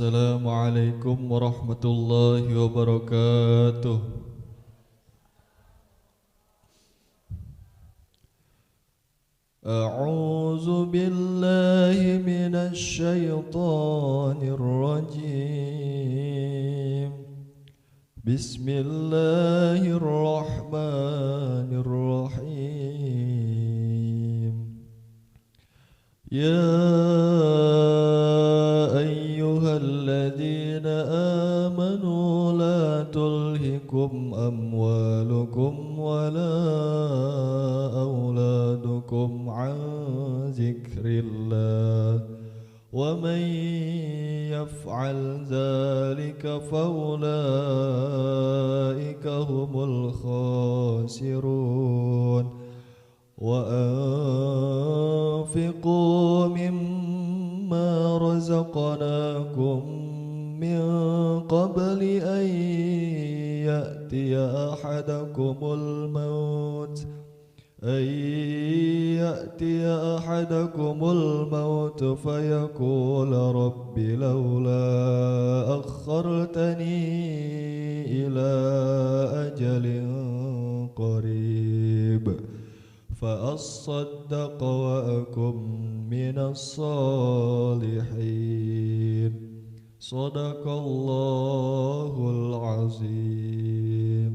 Assalamualaikum warahmatullahi wabarakatuh. A'udzu billahi minasy syaithanir rajim. Bismillahirrahmanirrahim. Ya ayyuhalladzina amanu la tulhikum amwalukum wala auladukum an zikrillah wa man yaf'al dzalika faulaika humul khasirun. وأنفقوا مما رزقناكم من قبل أن يأتي أحدكم الموت فيقول رب لولا أخرتني إلى أجل قريب فأصدق وأكن من الصالحين صدق الله العظيم.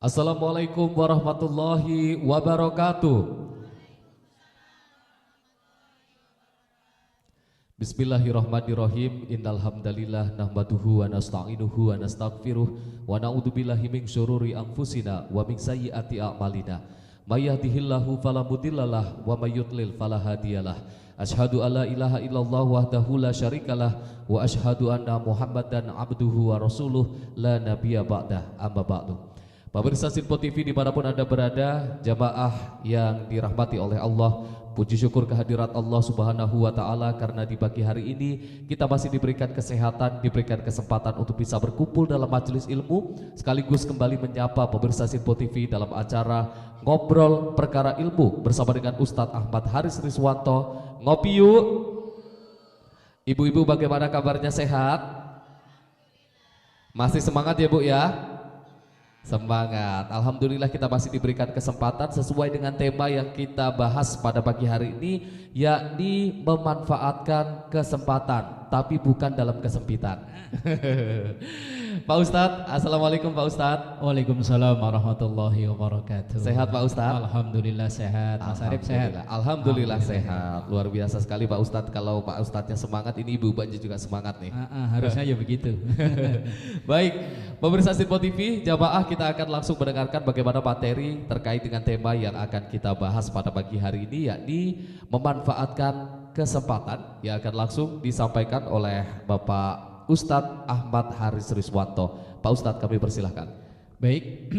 Assalamualaikum warahmatullahi wabarakatuh. Bismillahirrahmanirrahim. Innal hamdalillah nahmaduhu wa nasta'inuhu wa nastaghfiruh wa na'udzubillahi min syururi anfusina wa min sayyiati a'malina. May yahdihillahu fala mudhillalah wa may yudlil fala hadiyalah. Asyhadu alla ilaha illallah wahdahu la syarikalah wa asyhadu anna Muhammadan abduhu wa rasuluh la nabiyya ba'dah. Amma ba'du. Pemirsa Sinpo TV dimanapun Anda berada, jamaah yang dirahmati oleh Allah, puji syukur kehadirat Allah Subhanahu wa Ta'ala karena di pagi hari ini kita masih diberikan kesehatan, diberikan kesempatan untuk bisa berkumpul dalam majelis ilmu, sekaligus kembali menyapa pemirsa Sinpo TV dalam acara Ngobrol Perkara Ilmu bersama dengan Ustadz Ahmad Haris Riswanto. Ngopi yuk. Ibu-ibu bagaimana kabarnya, sehat? Masih semangat ya Bu ya? Semangat. Alhamdulillah kita masih diberikan kesempatan sesuai dengan tema yang kita bahas pada pagi hari ini, yakni memanfaatkan kesempatan tapi bukan dalam kesempitan. Pak Ustadz, Assalamualaikum Pak Ustadz. Waalaikumsalam warahmatullahi wabarakatuh. Sehat Pak Ustadz? Alhamdulillah sehat. Mas Arif sehat? Alhamdulillah sehat. Luar biasa sekali Pak Ustadz. Kalau Pak Ustadznya semangat, ini ibu-ibunya juga semangat nih. Harusnya ya begitu. Baik, pemirsa Sinpo TV, jamaah, kita akan langsung mendengarkan bagaimana materi terkait dengan tema yang akan kita bahas pada pagi hari ini, yakni memanfaatkan kesempatan, yang akan langsung disampaikan oleh Bapak Ustadz Ahmad Haris Riswanto. Pak Ustadz, kami persilahkan. Baik,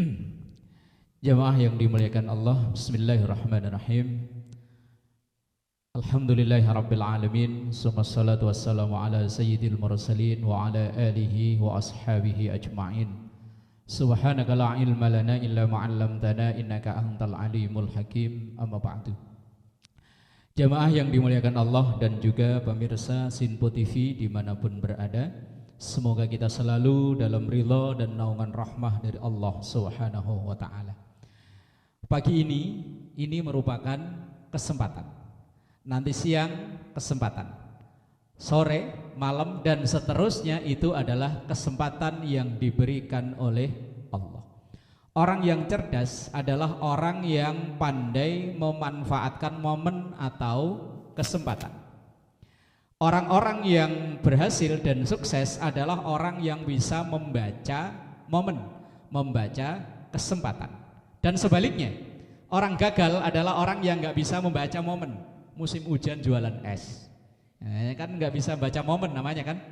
jamaah yang dimuliakan Allah, bismillahirrahmanirrahim. Alhamdulillahirabbil alamin, wassalatu wassalamu ala sayyidil mursalin wa ala alihi wa ashabihi ajma'in. Subhanaka la ilma lana illa ma 'allamtana innaka antal alimul hakim. Amma ba'du. Jamaah yang dimuliakan Allah dan juga pemirsa Sinpo TV dimanapun berada, semoga kita selalu dalam ridha dan naungan rahmah dari Allah Subhanahu wa ta'ala. Pagi ini merupakan kesempatan. Nanti siang kesempatan, sore, malam dan seterusnya itu adalah kesempatan yang diberikan oleh Allah. Orang yang cerdas adalah orang yang pandai memanfaatkan momen atau kesempatan. Orang-orang yang berhasil dan sukses adalah orang yang bisa membaca momen, membaca kesempatan. Dan sebaliknya, orang gagal adalah orang yang nggak bisa membaca momen. Musim hujan jualan es, kan nggak bisa baca momen namanya kan.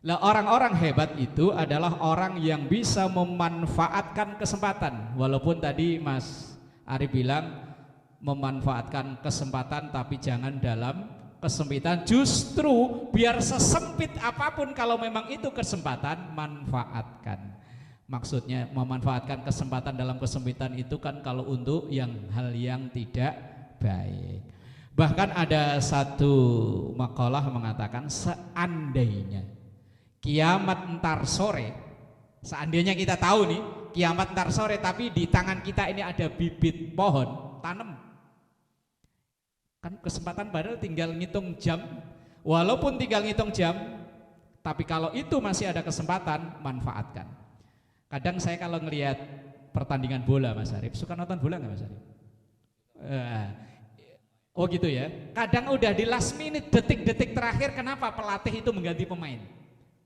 Lah orang-orang hebat itu adalah orang yang bisa memanfaatkan kesempatan. Walaupun tadi Mas Arif bilang memanfaatkan kesempatan tapi jangan dalam kesempitan. Justru biar sesempit apapun, kalau memang itu kesempatan, manfaatkan. Maksudnya memanfaatkan kesempatan dalam kesempitan itu kan kalau untuk hal yang tidak baik. Bahkan ada satu makalah mengatakan seandainya kiamat ntar sore, seandainya kita tahu nih kiamat ntar sore, tapi di tangan kita ini ada bibit pohon, tanam. Kan kesempatan padahal tinggal ngitung jam, walaupun tinggal ngitung jam, tapi kalau itu masih ada kesempatan, manfaatkan. Kadang saya kalau ngelihat pertandingan bola Mas Arif, suka nonton bola nggak Mas Arif? Oh gitu ya. Kadang udah di last minute, detik-detik terakhir, kenapa pelatih itu mengganti pemain?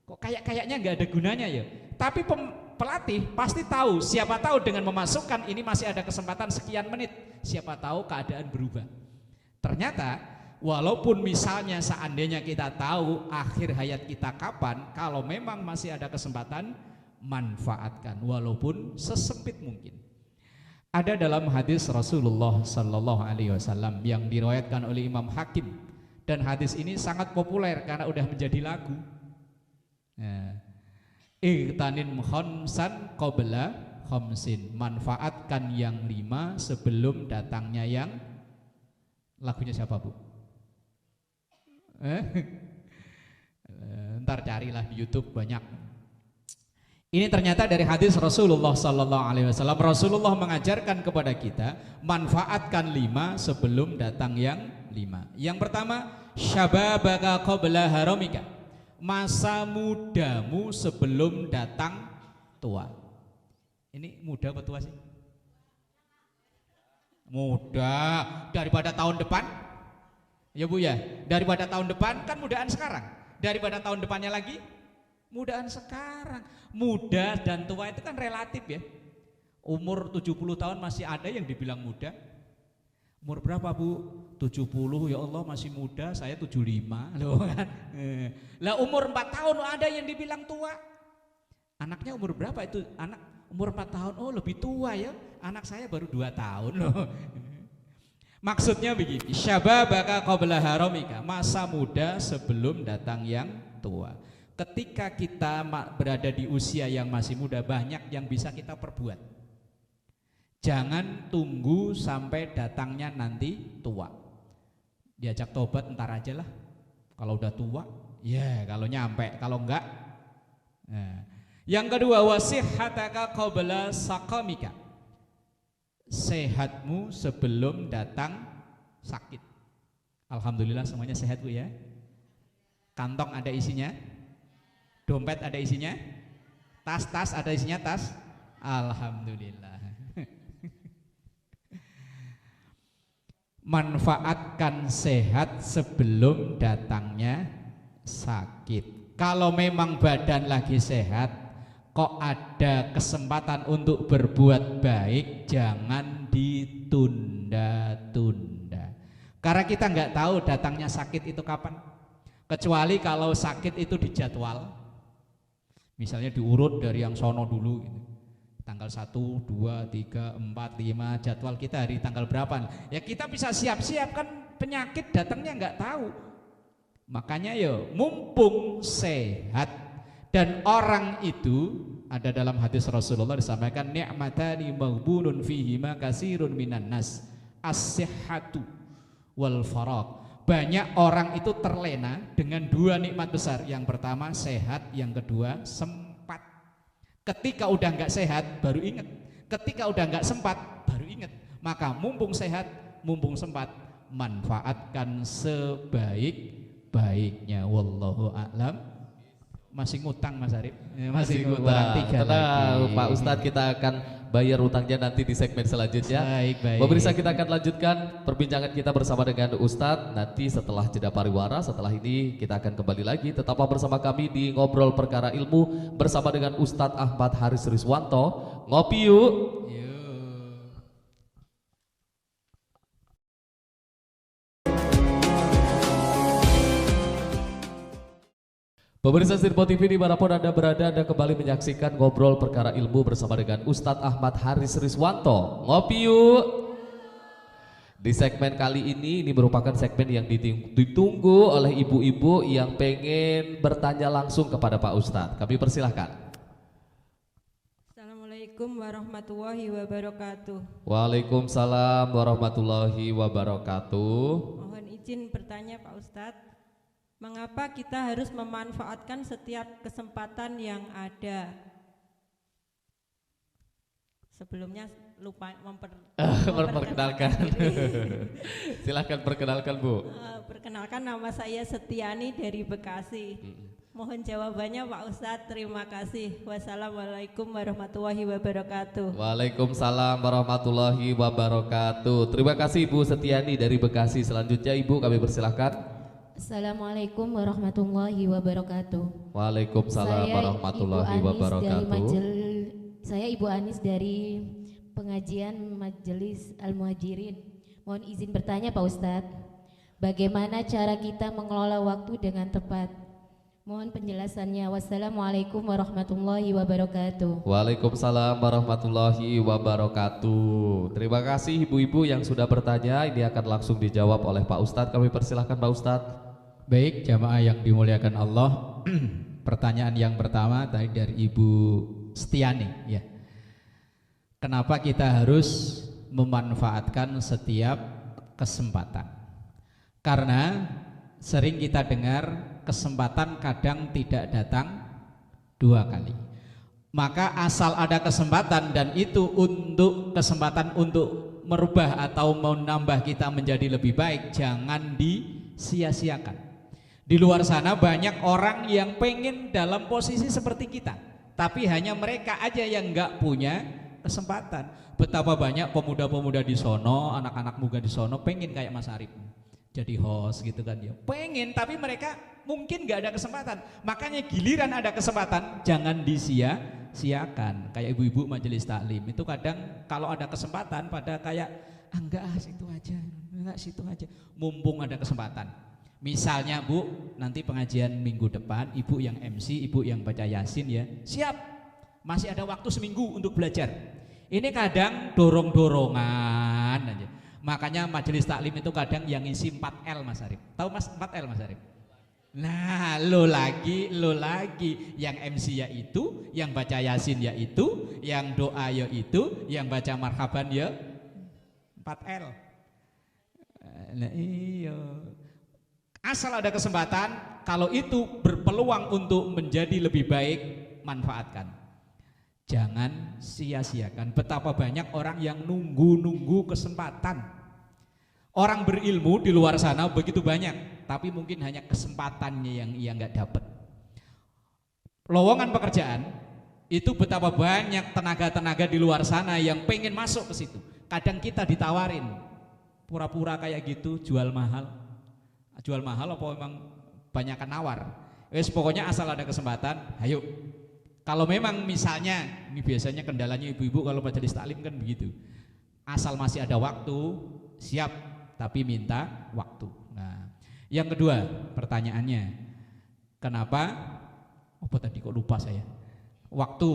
Kok kayaknya nggak ada gunanya ya. Tapi pelatih pasti tahu, siapa tahu dengan memasukkan ini masih ada kesempatan sekian menit, siapa tahu keadaan berubah. Ternyata walaupun misalnya seandainya kita tahu akhir hayat kita kapan, kalau memang masih ada kesempatan, manfaatkan walaupun sesempit mungkin. Ada dalam hadis Rasulullah Sallallahu Alaihi Wasallam yang diriwayatkan oleh Imam Hakim, dan hadis ini sangat populer karena udah menjadi lagu. Igtanin khamsan qabla khamsin, manfaatkan yang 5 sebelum datangnya yang. Lagunya siapa Bu? Ntar carilah di YouTube banyak. Ini ternyata dari hadis Rasulullah Sallallahu Alaihi Wasallam. Rasulullah mengajarkan kepada kita manfaatkan 5 sebelum datang yang 5. Yang pertama, syababaka qabla haramika, masa mudamu sebelum datang tua. Ini muda apa tua sih? Muda, daripada tahun depan. Ya Bu ya, daripada tahun depan kan mudaan sekarang. Daripada tahun depannya lagi mudaan sekarang. Muda dan tua itu kan relatif ya. Umur 70 tahun masih ada yang dibilang muda. Umur berapa Bu? 70, ya Allah masih muda, saya 75 loh kan. Lah umur 4 tahun ada yang dibilang tua. Anaknya umur berapa itu? Anak umur 4 tahun, oh lebih tua ya. Anak saya baru 2 tahun loh. Maksudnya begini, syababaka qabla haramika, masa muda sebelum datang yang tua. Ketika kita berada di usia yang masih muda, banyak yang bisa kita perbuat. Jangan tunggu sampai datangnya nanti tua. Diajak tobat ntar aja lah. Kalau udah tua, ya kalau nyampe, kalau enggak. Nah. Yang kedua, wasihhataka qabla saqamika, sehatmu sebelum datang sakit. Alhamdulillah semuanya sehat Bu ya. Kantong ada isinya, dompet ada isinya, tas ada isinya, tas. Alhamdulillah. Manfaatkan sehat sebelum datangnya sakit. Kalau memang badan lagi sehat, kok ada kesempatan untuk berbuat baik, jangan ditunda-tunda. Karena kita nggak tahu datangnya sakit itu kapan. Kecuali kalau sakit itu dijadwal. Misalnya diurut dari yang sono dulu gitu. Tanggal 1, 2, 3, 4, 5, jadwal kita hari tanggal berapa. Ya kita bisa siap-siap, kan penyakit datangnya nggak tahu. Makanya ya mumpung sehat. Dan orang itu ada dalam hadis Rasulullah disampaikan, ni'matani maghbunun fihima katsirun minan nas, as-sihhatu wal faragh. Banyak orang itu terlena dengan 2 nikmat besar. Yang pertama sehat, yang kedua sempat. Ketika udah nggak sehat baru ingat, ketika udah nggak sempat baru ingat. Maka mumpung sehat, mumpung sempat, manfaatkan sebaik-baiknya. Wallahu a'lam. Masih ngutang Mas Arif? Masih ngutang 3 lagi. Pak Ustadz, kita akan bayar utangnya nanti di segmen selanjutnya. Baik. Pemirsa, kita akan lanjutkan perbincangan kita bersama dengan Ustadz nanti setelah jeda pariwara. Setelah ini kita akan kembali lagi. Tetaplah bersama kami di Ngobrol Perkara Ilmu bersama dengan Ustadz Ahmad Haris Riswanto. Ngopi yuk. Pemirsa Sirpo TV dimanapun Anda berada, Anda kembali menyaksikan Ngobrol Perkara Ilmu bersama dengan Ustadz Ahmad Haris Riswanto. Ngopi yuk. Di segmen kali ini merupakan segmen yang ditunggu oleh ibu-ibu yang pengen bertanya langsung kepada Pak Ustadz. Kami persilahkan. Assalamualaikum warahmatullahi wabarakatuh. Waalaikumsalam warahmatullahi wabarakatuh. Mohon izin bertanya Pak Ustadz, mengapa kita harus memanfaatkan setiap kesempatan yang ada? Sebelumnya lupa memperkenalkan. Silahkan perkenalkan Bu. Perkenalkan, nama saya Setiani dari Bekasi. Mohon jawabannya Pak Ustadz, terima kasih. Wassalamualaikum warahmatullahi wabarakatuh. Waalaikumsalam warahmatullahi wabarakatuh. Terima kasih Ibu Setiani dari Bekasi. Selanjutnya Ibu kami persilahkan. Assalamualaikum warahmatullahi wabarakatuh. Waalaikumsalam warahmatullahi wabarakatuh. Saya Ibu Anis dari pengajian Majelis Al-Muhajirin. Mohon izin bertanya Pak Ustadz, bagaimana cara kita mengelola waktu dengan tepat? Mohon penjelasannya. Wassalamualaikum warahmatullahi wabarakatuh. Waalaikumsalam warahmatullahi wabarakatuh. Terima kasih ibu-ibu yang sudah bertanya. Ini akan langsung dijawab oleh Pak Ustadz. Kami persilahkan Pak Ustadz. Baik, jamaah yang dimuliakan Allah. Pertanyaan yang pertama tadi dari Ibu Setiani, ya. Kenapa kita harus memanfaatkan setiap kesempatan? Karena sering kita dengar kesempatan kadang tidak datang dua kali. Maka asal ada kesempatan dan itu untuk kesempatan untuk merubah atau menambah kita menjadi lebih baik, jangan disia-siakan. Di luar sana banyak orang yang pengen dalam posisi seperti kita, tapi hanya mereka aja yang nggak punya kesempatan. Betapa banyak pemuda-pemuda di sono, anak-anak muda di sono pengen kayak Mas Arif jadi host gitu kan ya. Pengen, tapi mereka mungkin nggak ada kesempatan. Makanya giliran ada kesempatan jangan disia-siakan. Kayak ibu-ibu majelis taklim itu kadang kalau ada kesempatan pada kayak enggak situ aja, enggak situ aja. Mumpung ada kesempatan. Misalnya Bu, nanti pengajian minggu depan Ibu yang MC, Ibu yang baca Yasin ya. Siap. Masih ada waktu seminggu untuk belajar. Ini kadang dorong-dorongan aja. Makanya majelis taklim itu kadang yang ngisi 4L Mas Arif. Tahu Mas 4L Mas Arif? Nah, lo lagi yang MC ya itu, yang baca Yasin ya itu, yang doa ya itu, yang baca marhaban ya 4L. Nah, iya. Asal ada kesempatan, kalau itu berpeluang untuk menjadi lebih baik, manfaatkan. Jangan sia-siakan. Betapa banyak orang yang nunggu kesempatan. Orang berilmu di luar sana begitu banyak, tapi mungkin hanya kesempatannya yang ia nggak dapat. Lowongan pekerjaan itu betapa banyak tenaga-tenaga di luar sana yang pengen masuk ke situ. Kadang kita ditawarin, pura-pura kayak gitu, jual mahal apa memang banyakan nawar. Wes pokoknya asal ada kesempatan, ayo. Kalau memang misalnya, ini biasanya kendalanya ibu-ibu kalau majelis taklim kan begitu. Asal masih ada waktu, siap, tapi minta waktu. Nah, yang kedua pertanyaannya, kenapa? Apa tadi kok lupa saya? Waktu.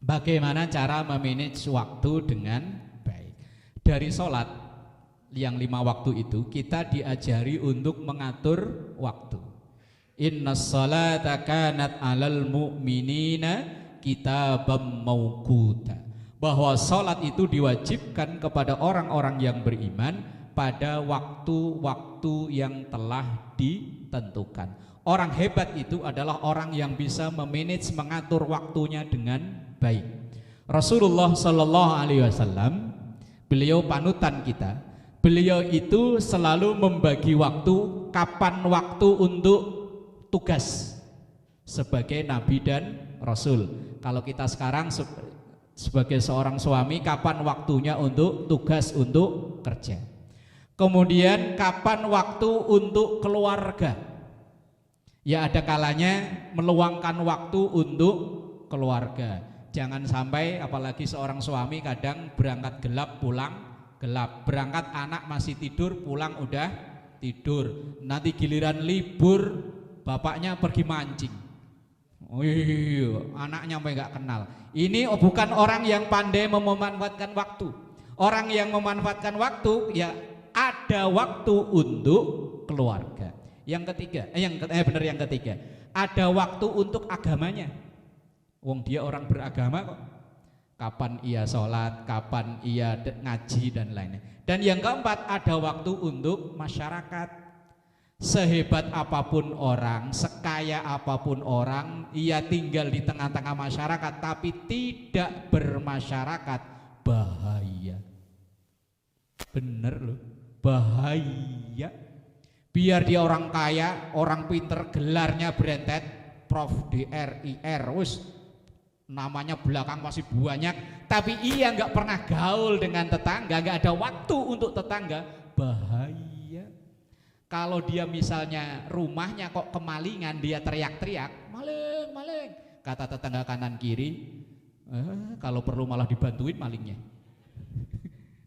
Bagaimana cara memanage waktu dengan baik? Dari sholat yang 5 waktu itu kita diajari untuk mengatur waktu. Innas salata kanat 'alal mu'minina kitabam mauquta. Bahwa salat itu diwajibkan kepada orang-orang yang beriman pada waktu-waktu yang telah ditentukan. Orang hebat itu adalah orang yang bisa memanage, mengatur waktunya dengan baik. Rasulullah sallallahu alaihi wasallam, beliau panutan kita. Beliau itu selalu membagi waktu, kapan waktu untuk tugas sebagai nabi dan rasul. Kalau kita sekarang sebagai seorang suami, kapan waktunya untuk tugas untuk kerja. Kemudian kapan waktu untuk keluarga. Ya ada kalanya meluangkan waktu untuk keluarga. Jangan sampai apalagi seorang suami kadang berangkat gelap pulang gelap. Berangkat anak masih tidur, pulang udah tidur. Nanti giliran libur bapaknya pergi mancing. Oh iya, anaknya sampai nggak kenal. Ini bukan orang yang pandai memanfaatkan waktu. Orang yang memanfaatkan waktu ya ada waktu untuk keluarga. Yang ketiga, yang ketiga, ada waktu untuk agamanya. Wong dia orang beragama kok. kapan ia sholat, kapan ia ngaji dan lainnya. Dan yang keempat, ada waktu untuk masyarakat. Sehebat apapun orang, sekaya apapun orang, ia tinggal di tengah-tengah masyarakat tapi tidak bermasyarakat, bahaya. Bener loh, bahaya. Biar dia orang kaya, orang pinter, gelarnya berentet, Prof, DR, IR, wis namanya belakang masih banyak, tapi ia nggak pernah gaul dengan tetangga, nggak ada waktu untuk tetangga, bahaya. Kalau dia misalnya rumahnya kok kemalingan, dia teriak-teriak, maling, maling, kata tetangga kanan kiri, kalau perlu malah dibantuin malingnya.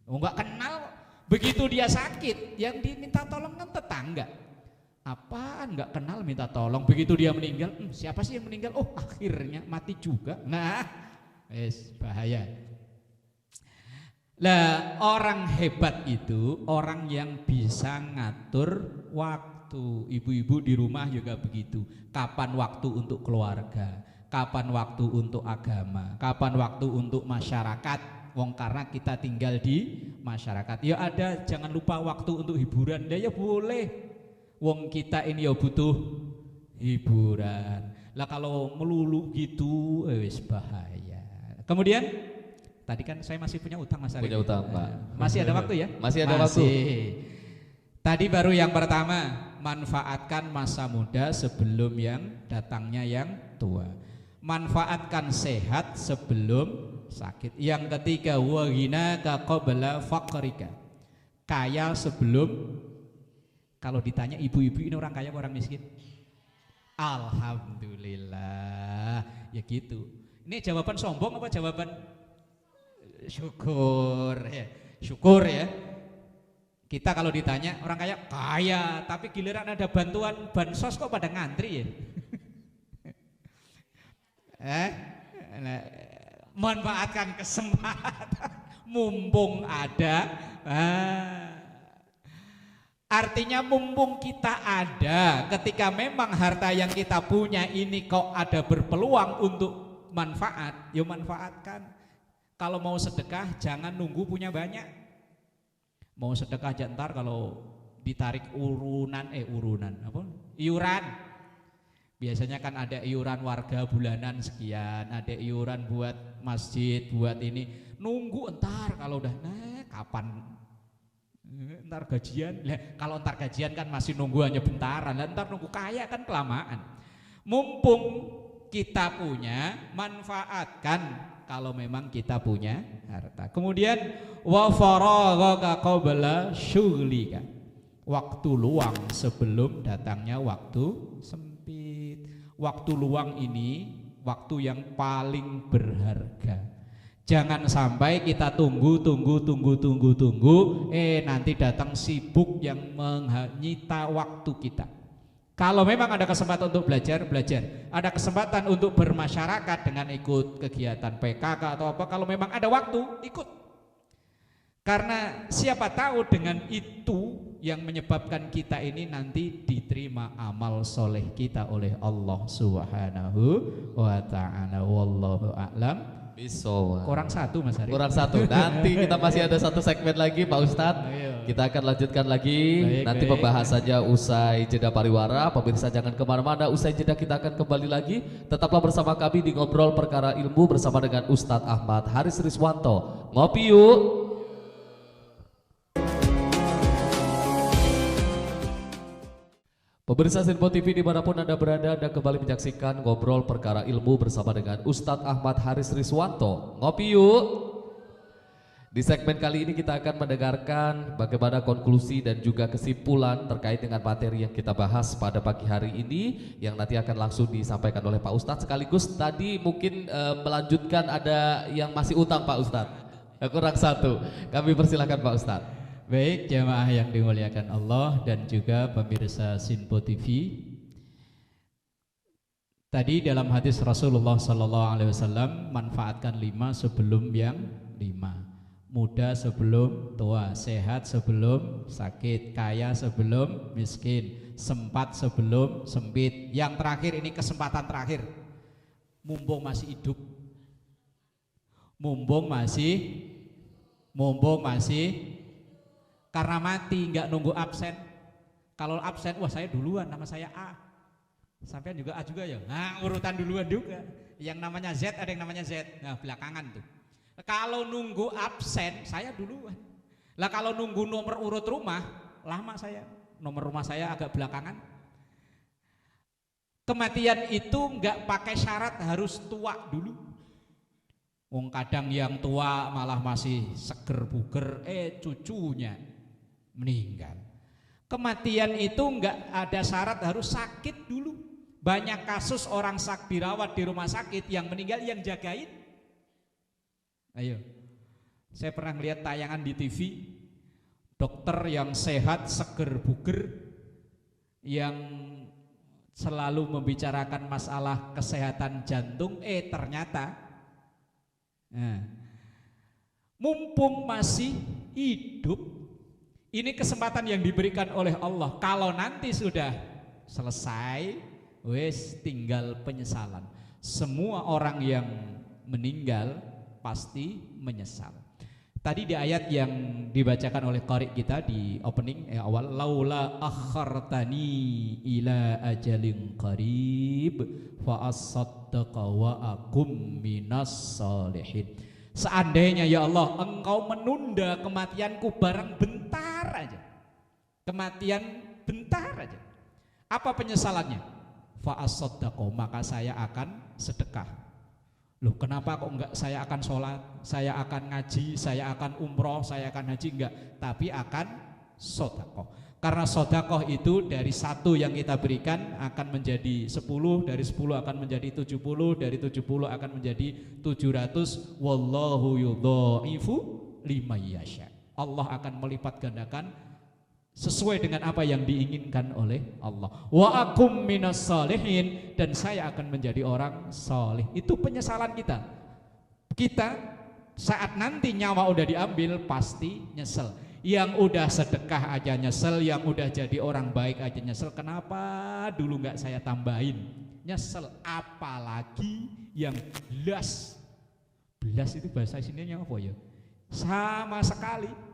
Nggak kenal. Begitu dia sakit, yang diminta tolong kan tetangga. Apaan nggak kenal minta tolong? Begitu dia meninggal, siapa sih yang meninggal? Oh, akhirnya mati juga. Nah, bahaya. Lah, orang hebat itu orang yang bisa ngatur waktu. Ibu-ibu di rumah juga begitu. Kapan waktu untuk keluarga, kapan waktu untuk agama, kapan waktu untuk masyarakat. Wong karena kita tinggal di masyarakat. Ya ada, jangan lupa waktu untuk hiburan. Ya boleh. Wong kita ini ya butuh hiburan. Lah kalau melulu gitu, wis bahaya. Kemudian tadi kan saya masih punya utang Mas Arif. Punya utang, Pak. Masih ada waktu ya? Masih ada waktu. Tadi baru yang pertama, manfaatkan masa muda sebelum yang datangnya yang tua. Manfaatkan sehat sebelum sakit. Yang ketiga, wa ghinaka qabla faqrika. Kaya sebelum, kalau ditanya ibu-ibu ini orang kaya apa orang miskin? Alhamdulillah. Ya gitu. Ini jawaban sombong apa jawaban syukur ya? Syukur ya. Kita kalau ditanya orang kaya, kaya, tapi giliran ada bantuan bansos kok pada ngantri ya? Manfaatkan kesempatan mumpung ada. Artinya mumpung kita ada, ketika memang harta yang kita punya ini kok ada berpeluang untuk manfaat, ya manfaatkan. Kalau mau sedekah jangan nunggu punya banyak. Mau sedekah aja ntar kalau ditarik iuran. Biasanya kan ada iuran warga bulanan sekian, ada iuran buat masjid, buat ini. Nunggu entar kalau udah kapan entar gajian. Kalau entar gajian kan masih nunggu hanya bentaran, entar nunggu kaya kan kelamaan. Mumpung kita punya, manfaatkan kalau memang kita punya harta. Kemudian wa faraghaka qabla syughlika. Waktu luang sebelum datangnya waktu sempit. Waktu luang ini waktu yang paling berharga. Jangan sampai kita tunggu nanti datang sibuk yang menyita waktu kita. Kalau memang ada kesempatan untuk belajar. Ada kesempatan untuk bermasyarakat dengan ikut kegiatan PKK atau apa, kalau memang ada waktu, ikut. Karena siapa tahu dengan itu yang menyebabkan kita ini nanti diterima amal soleh kita oleh Allah Subhanahu wa ta'ala. Wallahu a'lam. Kurang satu Mas Arif. Kurang satu. Nanti kita masih ada satu segmen lagi Pak Ustadz. Kita akan lanjutkan lagi. Nanti pembahasannya usai jeda pariwara. Pemirsa jangan kemana-mana. Usai jeda kita akan kembali lagi. Tetaplah bersama kami di Ngobrol Perkara Ilmu bersama dengan Ustadz Ahmad Haris Riswanto. Ngopi yuk. Pemirsa Sinpo TV dimanapun Anda berada, Anda kembali menyaksikan Ngobrol Perkara Ilmu bersama dengan Ustadz Ahmad Haris Riswanto. Ngopi yuk. Di segmen kali ini kita akan mendengarkan bagaimana konklusi dan juga kesimpulan terkait dengan materi yang kita bahas pada pagi hari ini, yang nanti akan langsung disampaikan oleh Pak Ustadz. Sekaligus tadi mungkin melanjutkan ada yang masih utang Pak Ustadz. Kurang satu. Kami persilahkan Pak Ustadz. Baik, jamaah yang dimuliakan Allah dan juga pemirsa Sinpo TV. Tadi dalam hadis Rasulullah SAW, manfaatkan 5 sebelum yang 5. Muda sebelum tua, sehat sebelum sakit, kaya sebelum miskin, sempat sebelum sempit. Yang terakhir ini kesempatan terakhir, mumpung masih hidup. Mumpung masih karena mati, nggak nunggu absen. Kalau absen, wah saya duluan, nama saya A. Sampean juga A juga ya. Nah, urutan duluan juga. Yang namanya Z ada yang namanya Z. Nah, belakangan tuh. Kalau nunggu absen, saya duluan. Lah kalau nunggu nomor urut rumah, lama saya. Nomor rumah saya agak belakangan. Kematian itu nggak pakai syarat harus tua dulu. Wong kadang yang tua malah masih seger buger, cucunya meninggal. Kematian itu enggak ada syarat harus sakit dulu. Banyak kasus orang dirawat di rumah sakit yang meninggal yang jagain. Ayo, saya pernah lihat tayangan di TV, dokter yang sehat, seger buger, yang selalu membicarakan masalah kesehatan jantung, ternyata mumpung masih hidup, ini kesempatan yang diberikan oleh Allah. Kalau nanti sudah selesai, wes tinggal penyesalan. Semua orang yang meninggal pasti menyesal. Tadi di ayat yang dibacakan oleh qari kita di opening awal, laula akhartani ila ajalin qarib fa asaddaqa wa akum minas salihin. Seandainya ya Allah engkau menunda kematianku barang bentar aja. Kematian bentar aja. Apa penyesalannya? Fa asaddaqa, maka saya akan sedekah. Loh, kenapa kok enggak saya akan sholat, saya akan ngaji, saya akan umroh, saya akan haji? Enggak, tapi akan sodakoh. Karena sodakoh itu dari 1 yang kita berikan akan menjadi 10, dari 10 akan menjadi 70, dari 70 akan menjadi 700. Wallahu yudha'ifu liman yasha. Allah akan melipat gandakan sesuai dengan apa yang diinginkan oleh Allah. Wa akum minas salihin, dan saya akan menjadi orang saleh. Itu penyesalan kita. Kita saat nanti nyawa udah diambil pasti nyesel. Yang udah sedekah aja nyesel, yang udah jadi orang baik aja nyesel. Kenapa dulu nggak saya tambahin? Nyesel. Apalagi yang belas. Belas itu bahasa sininya apa ya? Sama sekali.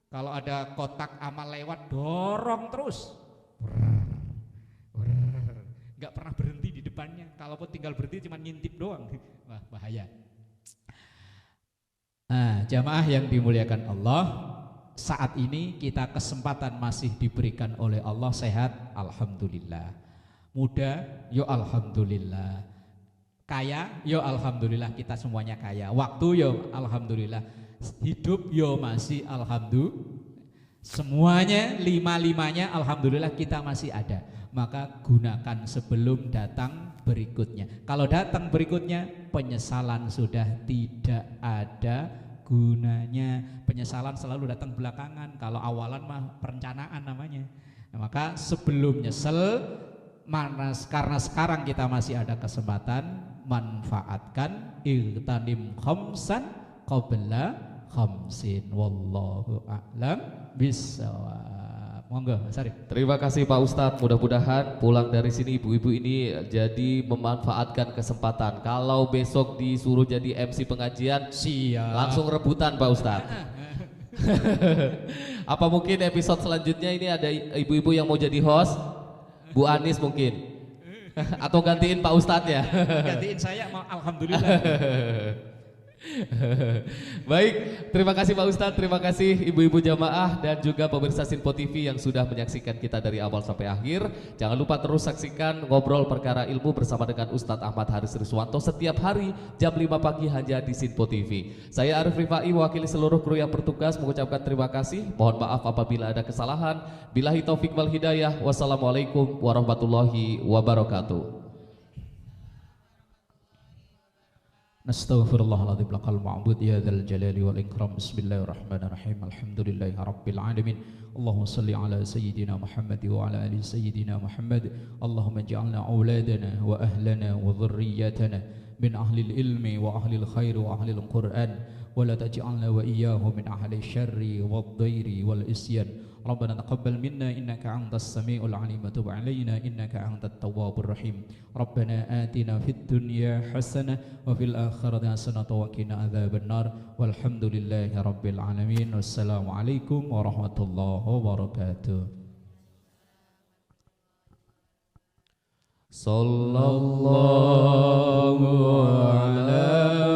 Kalau ada kotak amal lewat, dorong terus, nggak pernah berhenti di depannya. Kalaupun tinggal berhenti cuma ngintip doang, wah bahaya. Nah, jamaah yang dimuliakan Allah, saat ini kita kesempatan masih diberikan oleh Allah sehat, alhamdulillah. Muda, yo alhamdulillah. Kaya, yo alhamdulillah, kita semuanya kaya. Waktu, yo alhamdulillah. Hidup, yo masih alhamdulillah. Semuanya, 5-5-nya alhamdulillah kita masih ada. Maka gunakan sebelum datang berikutnya. Kalau datang berikutnya, penyesalan sudah tidak ada gunanya. Penyesalan selalu datang belakangan. Kalau awalan mah perencanaan namanya. Nah, maka sebelum nyesel, karena sekarang kita masih ada kesempatan, manfaatkan. Igtanim khamsan qabla khamsin, wallahu a'lam bissawab. Monggo Mas Arif. Terima kasih Pak Ustadz. Mudah-mudahan pulang dari sini ibu-ibu ini jadi memanfaatkan kesempatan. Kalau besok disuruh jadi MC pengajian, siap, langsung rebutan Pak Ustadz. Apa mungkin episode selanjutnya ini ada ibu-ibu yang mau jadi host? Bu Anis mungkin. Atau gantiin Pak Ustadz ya? Gantiin saya, alhamdulillah. Baik, terima kasih Pak Ustadz, terima kasih ibu-ibu jamaah dan juga pemirsa Sinpo TV yang sudah menyaksikan kita dari awal sampai akhir. Jangan lupa terus saksikan Ngobrol Perkara Ilmu bersama dengan Ustadz Ahmad Haris Riswanto setiap hari jam 5 pagi hanya di Sinpo TV. Saya Arif Rifai, wakili seluruh kru yang bertugas mengucapkan terima kasih. Mohon maaf apabila ada kesalahan. Billahi taufik wal hidayah. Wassalamualaikum warahmatullahi wabarakatuh. Nastaghfirullahaladzim lakal ma'bud ya dzal jalali wal ikram. Bismillahirrahmanirrahim. Alhamdulillahi rabbil alamin. Allahumma salli ala sayyidina Muhammad wa ala ali sayyidina Muhammad. Allahumma ij'alna auladana wa ahlana wa dhurriyyatana min ahli ilmi wa ahli khair wa ahli al-Qur'an ولا تجعلنا وإياهم من أهل الشر والضير والإسيان ربنا تقبل منا إنك أنت السميع العليم وتب علينا إنك أنت التواب الرحيم ربنا آتنا في الدنيا حسنة وفي الآخرة حسنة وقنا عذاب النار والحمد لله رب العالمين والسلام عليكم ورحمة الله وبركاته. Sallallahu ala